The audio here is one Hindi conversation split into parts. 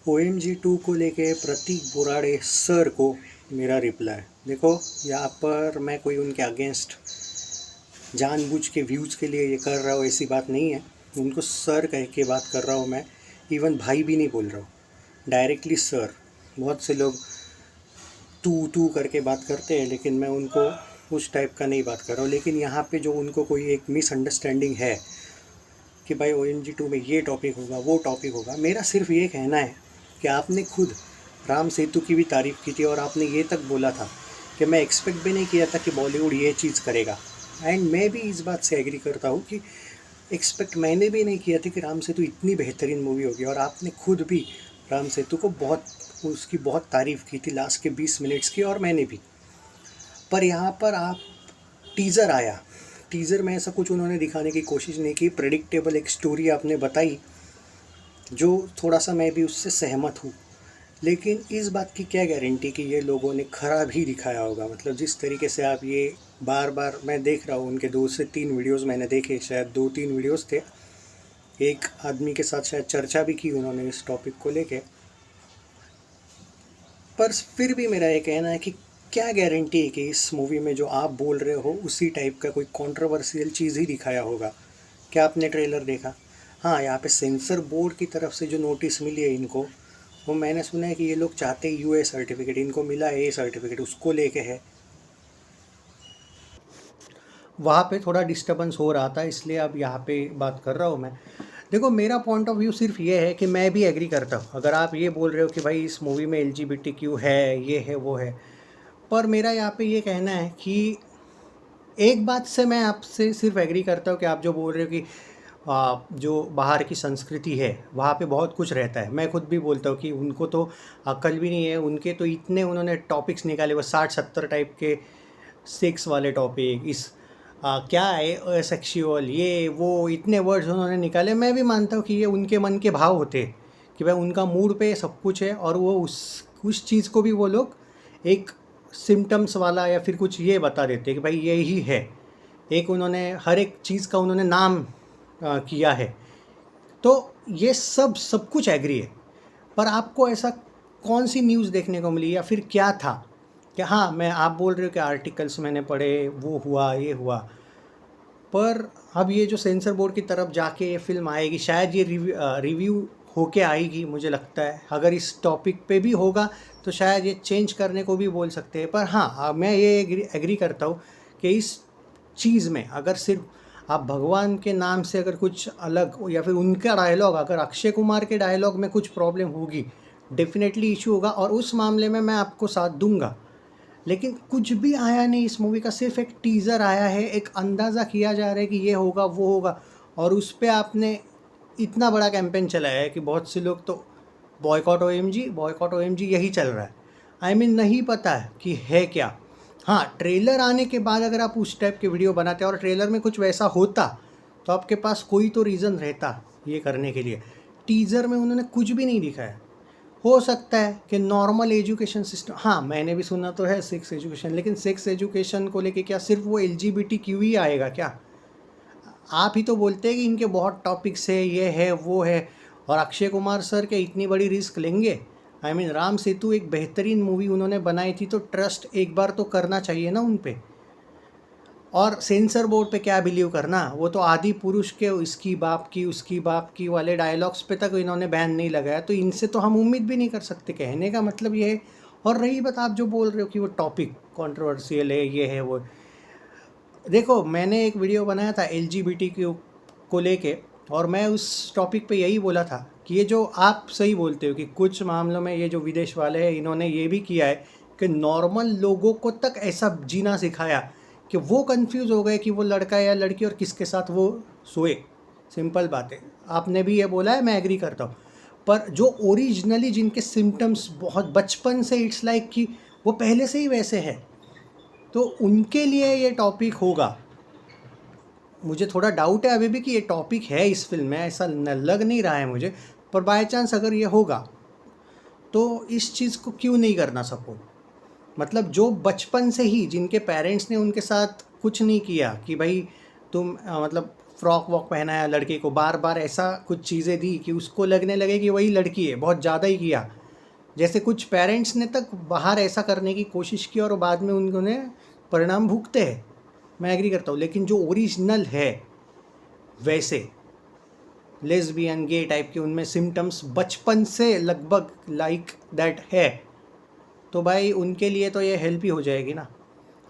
OMG 2 को लेके प्रतीक बोराड़े सर को मेरा रिप्लाई। देखो, यहाँ पर मैं कोई उनके अगेंस्ट जानबूझ के व्यूज़ के लिए ये कर रहा हूँ, ऐसी बात नहीं है। उनको सर कह के बात कर रहा हूँ मैं, इवन भाई भी नहीं बोल रहा हूँ, डायरेक्टली सर। बहुत से लोग तू करके बात करते हैं, लेकिन मैं उनको उस टाइप का नहीं बात कर रहा हूँ। लेकिन यहाँ पे जो उनको कोई एक मिसअंडरस्टैंडिंग है कि भाई OMG 2 में ये टॉपिक होगा, वो टॉपिक होगा, मेरा सिर्फ ये कहना है कि आपने खुद राम सेतु की भी तारीफ़ की थी और आपने ये तक बोला था कि मैं एक्सपेक्ट भी नहीं किया था कि बॉलीवुड ये चीज़ करेगा। एंड मैं भी इस बात से एग्री करता हूँ कि एक्सपेक्ट मैंने भी नहीं किया था कि राम सेतु इतनी बेहतरीन मूवी होगी। और आपने खुद भी राम सेतु को उसकी बहुत तारीफ़ की थी लास्ट के 20 मिनट्स की, और मैंने भी। पर यहाँ पर आप टीज़र आया, टीज़र में ऐसा कुछ उन्होंने दिखाने की कोशिश नहीं की। प्रेडिक्टेबल एक स्टोरी आपने बताई, जो थोड़ा सा मैं भी उससे सहमत हूँ। लेकिन इस बात की क्या गारंटी कि ये लोगों ने खराब ही दिखाया होगा। मतलब जिस तरीके से आप ये बार बार मैं देख रहा हूँ, उनके 2 से 3 वीडियोस मैंने देखे, शायद 2-3 वीडियोस थे। एक आदमी के साथ शायद चर्चा भी की उन्होंने इस टॉपिक को लेके। पर फिर भी मेरा ये कहना है कि क्या गारंटी है कि इस मूवी में जो आप बोल रहे हो उसी टाइप का कोई कंट्रोवर्शियल चीज़ ही दिखाया होगा। क्या आपने ट्रेलर देखा? हाँ, यहाँ पे सेंसर बोर्ड की तरफ से जो नोटिस मिली है इनको, वो मैंने सुना है कि ये लोग चाहते हैं यूए सर्टिफिकेट, इनको मिला है ए सर्टिफिकेट, उसको लेके है। वहाँ पे थोड़ा डिस्टर्बेंस हो रहा था, इसलिए अब यहाँ पे बात कर रहा हूँ मैं। देखो, मेरा पॉइंट ऑफ व्यू सिर्फ ये है कि मैं भी एग्री करता हूँ। अगर आप ये बोल रहे हो कि भाई इस मूवी में LGBTQ है, ये है, वो है, पर मेरा यहाँ पे ये कहना है कि एक बात से मैं आपसे सिर्फ एग्री करता हूँ कि आप जो बोल रहे हो कि जो बाहर की संस्कृति है वहाँ पे बहुत कुछ रहता है। मैं खुद भी बोलता हूँ कि उनको तो अक्ल भी नहीं है। उनके तो इतने उन्होंने टॉपिक्स निकाले, वो 60-70 टाइप के सेक्स वाले टॉपिक, इस क्या है सेक्सुअल, ये वो, इतने वर्ड्स उन्होंने निकाले। मैं भी मानता हूँ कि ये उनके मन के भाव होते हैं कि भाई उनका मूड पे सब कुछ है, और वो उस चीज़ को भी वो लोग एक सिम्टम्स वाला या फिर कुछ ये बता देते हैं कि भाई यही है। एक उन्होंने हर एक चीज़ का उन्होंने नाम किया है। तो ये सब कुछ एग्री है। पर आपको ऐसा कौन सी न्यूज़ देखने को मिली या फिर क्या था कि हाँ, मैं आप बोल रहे हो कि आर्टिकल्स मैंने पढ़े, वो हुआ, ये हुआ, पर अब ये जो सेंसर बोर्ड की तरफ जाके ये फिल्म आएगी, शायद ये रिव्यू होके आएगी। मुझे लगता है अगर इस टॉपिक पे भी होगा तो शायद ये चेंज करने को भी बोल सकते हैं। पर हाँ, मैं ये एग्री करता हूँ कि इस चीज़ में अगर सिर्फ आप भगवान के नाम से अगर कुछ अलग, या फिर उनका डायलॉग, अगर अक्षय कुमार के डायलॉग में कुछ प्रॉब्लम होगी, डेफिनेटली इशू होगा, और उस मामले में मैं आपको साथ दूंगा। लेकिन कुछ भी आया नहीं इस मूवी का, सिर्फ एक टीज़र आया है, एक अंदाज़ा किया जा रहा है कि ये होगा, वो होगा, और उस पर आपने इतना बड़ा कैंपेन चलाया है कि बहुत से लोग तो बॉयकॉट OMG यही चल रहा है। आई मीन नहीं पता है कि है क्या। हाँ, ट्रेलर आने के बाद अगर आप उस टाइप के वीडियो बनाते और ट्रेलर में कुछ वैसा होता तो आपके पास कोई तो रीज़न रहता ये करने के लिए। टीज़र में उन्होंने कुछ भी नहीं दिखाया। हो सकता है कि नॉर्मल एजुकेशन सिस्टम, हाँ मैंने भी सुना तो है सेक्स एजुकेशन, लेकिन सेक्स एजुकेशन को लेके क्या सिर्फ वो LGBTQ ही आएगा क्या? आप ही तो बोलते हैं कि इनके बहुत टॉपिक्स है, ये है, वो है, और अक्षय कुमार सर के इतनी बड़ी रिस्क लेंगे? आई मीन राम सेतु एक बेहतरीन मूवी उन्होंने बनाई थी, तो ट्रस्ट एक बार तो करना चाहिए ना उन पे। और सेंसर बोर्ड पे क्या बिलीव करना, वो तो आदि पुरुष के इसकी बाप की उसकी बाप की वाले डायलॉग्स पे तक इन्होंने बैन नहीं लगाया, तो इनसे तो हम उम्मीद भी नहीं कर सकते। कहने का मतलब ये है। और रही बात आप जो बोल रहे हो कि वो टॉपिक कंट्रोवर्शियल है, ये है, वो, देखो मैंने एक वीडियो बनाया था LGBTQ को लेके, और मैं उस टॉपिक पे यही बोला था कि ये जो आप सही बोलते हो कि कुछ मामलों में ये जो विदेश वाले हैं इन्होंने ये भी किया है कि नॉर्मल लोगों को तक ऐसा जीना सिखाया कि वो कंफ्यूज हो गए कि वो लड़का है या लड़की और किसके साथ वो सोए। सिंपल बात है, आपने भी ये बोला है, मैं एग्री करता हूँ। पर जो ओरिजिनली जिनके सिम्टम्स बहुत बचपन से, इट्स लाइक कि वो पहले से ही वैसे है, तो उनके लिए ये टॉपिक होगा। मुझे थोड़ा डाउट है अभी भी कि ये टॉपिक है इस फिल्म में, ऐसा लग नहीं रहा है मुझे। पर बाय चांस अगर ये होगा तो इस चीज़ को क्यों नहीं करना सपोर्ट? मतलब जो बचपन से ही जिनके पेरेंट्स ने उनके साथ कुछ नहीं किया कि भाई तुम मतलब फ्रॉक वॉक पहनाया लड़के को, बार बार ऐसा कुछ चीज़ें दी कि उसको लगने लगे कि वही लड़की है, बहुत ज़्यादा ही किया। जैसे कुछ पेरेंट्स ने तक बाहर ऐसा करने की कोशिश की और बाद में उन्होंने परिणाम भुगते हैं, मैं एग्री करता हूँ। लेकिन जो ओरिजिनल है वैसे लेस्बियन गे टाइप के उनमें सिम्टम्स बचपन से लगभग लाइक दैट है, तो भाई उनके लिए तो ये हेल्प ही हो जाएगी ना।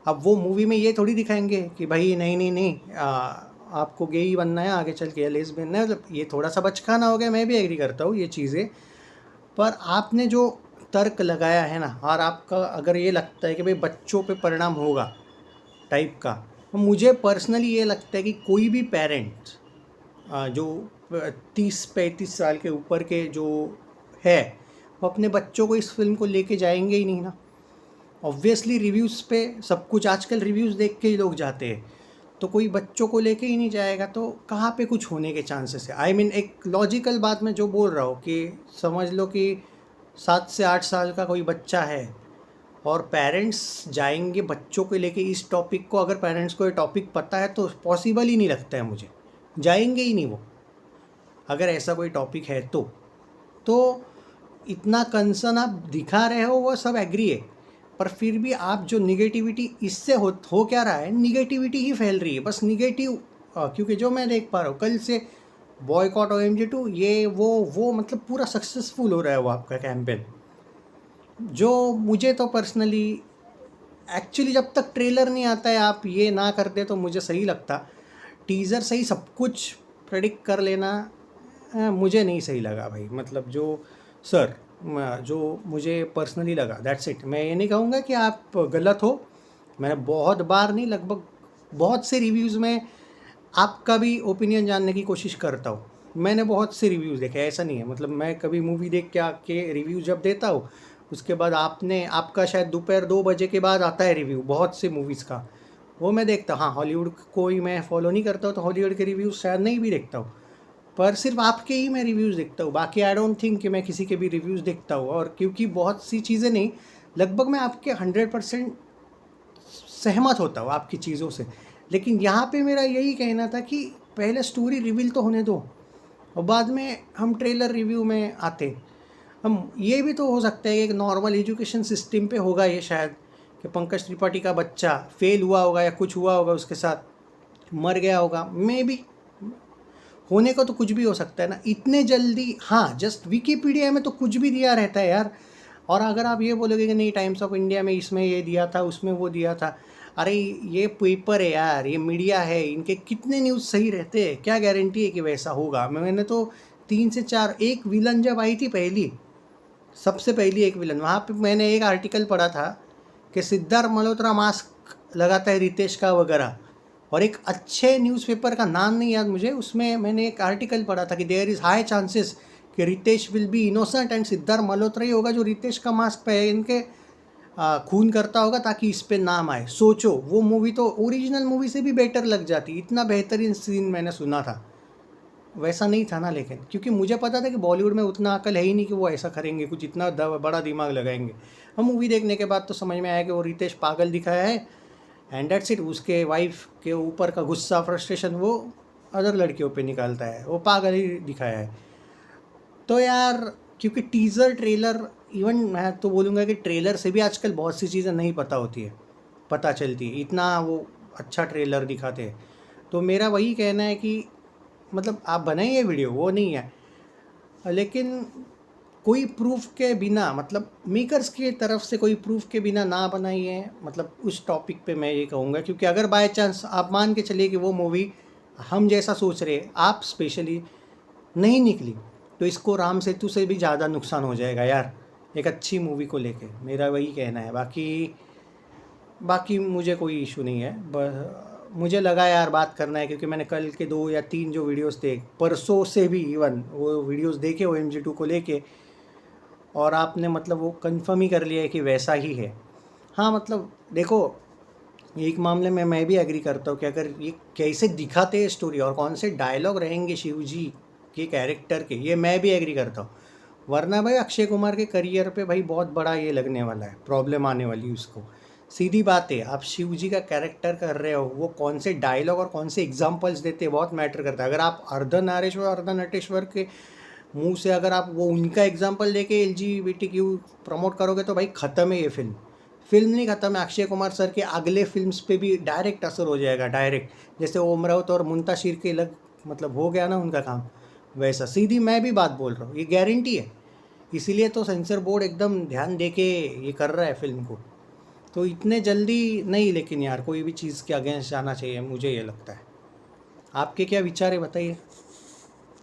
अब वो मूवी में ये थोड़ी दिखाएंगे कि भाई नहीं नहीं नहीं आपको गे ही बनना है आगे चल के, लेस्बियन है, मतलब ये थोड़ा सा बचकाना हो गया। मैं भी एग्री करता हूँ ये चीज़ें, पर आपने जो तर्क लगाया है ना, और आपका अगर ये लगता है कि भाई बच्चों पे परिणाम होगा टाइप का, तो मुझे पर्सनली ये लगता है कि कोई भी पेरेंट्स जो 30-35 साल के ऊपर के जो है वो अपने बच्चों को इस फिल्म को लेके जाएंगे ही नहीं ना। ऑब्वियसली रिव्यूज़ पे सब कुछ, आजकल रिव्यूज़ देख के ही लोग जाते हैं, तो कोई बच्चों को लेके ही नहीं जाएगा तो कहाँ पे कुछ होने के चांसेस है। आई मीन एक लॉजिकल बात मैं जो बोल रहा हूँ कि समझ लो कि 7 से 8 साल का कोई बच्चा है और पेरेंट्स जाएंगे बच्चों को लेके इस टॉपिक को, अगर पेरेंट्स को ये टॉपिक पता है तो पॉसिबल ही नहीं लगता है मुझे, जाएंगे ही नहीं वो, अगर ऐसा कोई टॉपिक है तो इतना कंसर्न आप दिखा रहे हो वो सब एग्री है, पर फिर भी आप जो निगेटिविटी इससे हो क्या रहा है, निगेटिविटी ही फैल रही है बस निगेटिव। क्योंकि जो मैं देख पा रहा हूँ कल से बॉयकॉट OMG 2 ये वो मतलब पूरा सक्सेसफुल हो रहा है वो आपका कैंपेन, जो मुझे तो पर्सनली एक्चुअली जब तक ट्रेलर नहीं आता है आप ये ना करते तो मुझे सही लगता। टीज़र से ही सब कुछ प्रेडिक्ट कर लेना मुझे नहीं सही लगा भाई, मतलब जो मुझे पर्सनली लगा दैट्स इट। मैं ये नहीं कहूँगा कि आप गलत हो, मैंने बहुत बार नहीं लगभग बहुत से रिव्यूज़ में आपका भी ओपिनियन जानने की कोशिश करता हूँ। मैंने बहुत से रिव्यूज़ देखे, ऐसा नहीं है, मतलब मैं कभी मूवी देख के आके रिव्यू जब देता हूँ उसके बाद आपका शायद दोपहर 2 बजे के बाद आता है रिव्यू बहुत से मूवीज़ का, वो मैं देखता हूँ। हाँ, हॉलीवुड को ही मैं फॉलो नहीं करता हूँ तो हॉलीवुड के रिव्यूज़ शायद नहीं भी देखता हूँ, पर सिर्फ आपके ही मैं रिव्यूज़ देखता हूँ, बाकी आई डोंट थिंक कि मैं किसी के भी रिव्यूज़ देखता हूँ। और क्योंकि बहुत सी चीज़ें नहीं, लगभग मैं आपके 100% सहमत होता हूँ आपकी चीज़ों से, लेकिन यहाँ पे मेरा यही कहना था कि पहले स्टोरी रिवील तो होने दो और बाद में हम ट्रेलर रिव्यू में आते। हम ये भी तो हो सकता है कि एक नॉर्मल एजुकेशन सिस्टम पे होगा ये शायद, कि पंकज त्रिपाठी का बच्चा फेल हुआ होगा या कुछ हुआ होगा उसके साथ, मर गया होगा, मे बी होने को तो कुछ भी हो सकता है ना इतने जल्दी। हाँ, जस्ट विकीपीडिया में तो कुछ भी दिया रहता है यार, और अगर आप ये बोलोगे कि नहीं टाइम्स ऑफ इंडिया में इसमें ये दिया था उसमें वो दिया था, अरे ये पेपर है यार, ये मीडिया है, इनके कितने न्यूज़ सही रहते हैं, क्या गारंटी है कि वैसा होगा। मैंने तो 3 से 4 एक विलन जब आई थी पहली, सबसे पहली एक विलन, वहाँ पे मैंने एक आर्टिकल पढ़ा था कि सिद्धार्थ मल्होत्रा मास्क लगाता है रितेश का वगैरह, और एक अच्छे न्यूज़पेपर का नाम नहीं याद मुझे, उसमें मैंने एक आर्टिकल पढ़ा था कि देयर इज़ हाई चांसेस कि Ritesh will be innocent and Siddharth Malhotra ही होगा जो रितेश का मास्क पहन के खून करता होगा ताकि इस पे नाम आए। सोचो, वो मूवी तो ओरिजिनल मूवी से भी बेटर लग जाती, इतना बेहतरीन सीन मैंने सुना था। वैसा नहीं था ना, लेकिन क्योंकि मुझे पता था कि बॉलीवुड में उतना अकल है ही नहीं कि वो ऐसा करेंगे, कुछ इतना बड़ा दिमाग लगाएंगे। हम मूवी देखने के बाद तो समझ में आया कि वो रितेश पागल दिखाया है एंड डेट्स इट। उसके वाइफ के ऊपर का गुस्सा फ्रस्ट्रेशन वो अदर लड़कियों पे निकालता है, वो पागल ही दिखाया है। तो यार क्योंकि टीज़र ट्रेलर, इवन मैं तो बोलूँगा कि ट्रेलर से भी आजकल बहुत सी चीज़ें नहीं पता होती है, पता चलती है, इतना वो अच्छा ट्रेलर दिखाते हैं। तो मेरा वही कहना है कि मतलब आप बनाइए वीडियो, वो नहीं है, लेकिन कोई प्रूफ के बिना, मतलब मेकर्स की तरफ से कोई प्रूफ के बिना ना बनाइए, मतलब उस टॉपिक पे मैं ये कहूँगा। क्योंकि अगर बाय चांस आप मान के चलिए कि वो मूवी हम जैसा सोच रहे, आप स्पेशली नहीं निकली, तो इसको राम सेतु से भी ज़्यादा नुकसान हो जाएगा यार, एक अच्छी मूवी को लेके, मेरा वही कहना है। बाकी मुझे कोई इशू नहीं है, मुझे लगा यार बात करना है, क्योंकि मैंने कल के 2 या 3 जो वीडियोस थे, परसों से भी इवन वो वीडियोस देखे OMG 2 को लेके, और आपने मतलब वो कंफर्म ही कर लिया है कि वैसा ही है। हाँ, मतलब देखो, एक मामले में मैं भी एग्री करता हूँ कि अगर ये कैसे दिखाते हैं स्टोरी और कौन से डायलॉग रहेंगे शिव जी के कैरेक्टर के, ये मैं भी एग्री करता हूँ। वरना भाई अक्षय कुमार के करियर पे भाई बहुत बड़ा ये लगने वाला है, प्रॉब्लम आने वाली है उसको। सीधी बात है, आप शिव जी का कैरेक्टर कर रहे हो, वो कौन से डायलॉग और कौन से एग्जाम्पल्स देते हैं बहुत मैटर करता है। अगर आप अर्धनारेश्वर अर्धनटेश्वर के मुंह से अगर आप वो उनका एग्जाम्पल लेके एलजीबीटीक्यू प्रमोट करोगे तो भाई ख़त्म है ये फिल्म। फिल्म नहीं ख़त्म है, अक्षय कुमार सर के अगले फिल्म्स पे भी डायरेक्ट असर हो जाएगा, डायरेक्ट। जैसे ओम राउत और मुंताशिर के लग मतलब हो गया ना उनका काम, वैसा सीधी मैं भी बात बोल रहा हूँ, ये गारंटी है। इसीलिए तो सेंसर बोर्ड एकदम ध्यान दे के ये कर रहा है फिल्म को। तो इतने जल्दी नहीं, लेकिन यार कोई भी चीज़ के अगेंस्ट जाना चाहिए, मुझे ये लगता है। आपके क्या विचार है बताइए।